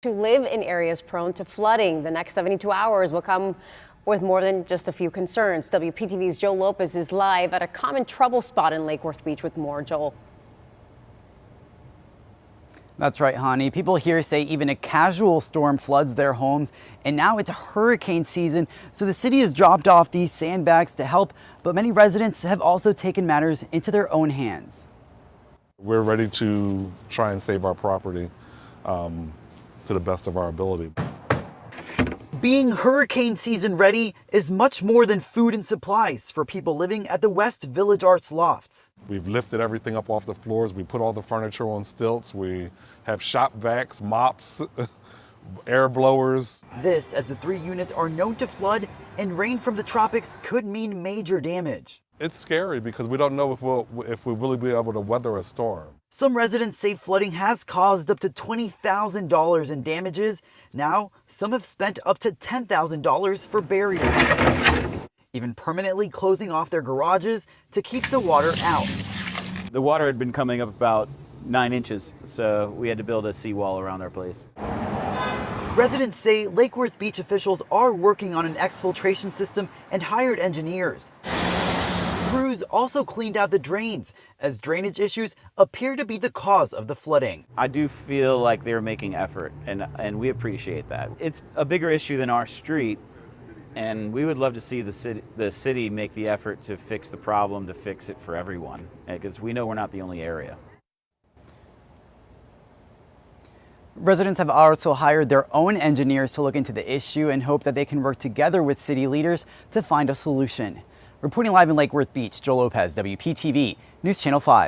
To live in areas prone to flooding. The next 72 hours will come with more than just a few concerns. WPTV's Joel Lopez is live at a common trouble spot in Lake Worth Beach with more. Joel. That's right, Hani. People here say even a casual storm floods their homes, and now it's hurricane season, so the city has dropped off these sandbags to help, but many residents have also taken matters into their own hands. We're ready to try and save our property to the best of our ability. Being hurricane season ready is much more than food and supplies for people living at the West Village Arts Lofts. We've lifted everything up off the floors. We put all the furniture on stilts. We have shop vacs, mops, air blowers. This as the 3 units are known to flood, and rain from the tropics could mean major damage. It's scary because we don't know if we'll really be able to weather a storm. Some residents say flooding has caused up to $20,000 in damages. Now, some have spent up to $10,000 for barriers, even permanently closing off their garages to keep the water out. The water had been coming up about 9 inches, so we had to build a seawall around our place. Residents say Lake Worth Beach officials are working on an exfiltration system and hired engineers. Crews also cleaned out the drains, as drainage issues appear to be the cause of the flooding. I do feel like they're making effort, and we appreciate that. It's a bigger issue than our street, and we would love to see the city make the effort to fix the problem, to fix it for everyone, because we know we're not the only area. Residents have also hired their own engineers to look into the issue and hope that they can work together with city leaders to find a solution. Reporting live in Lake Worth Beach, Joel Lopez, WPTV News Channel 5.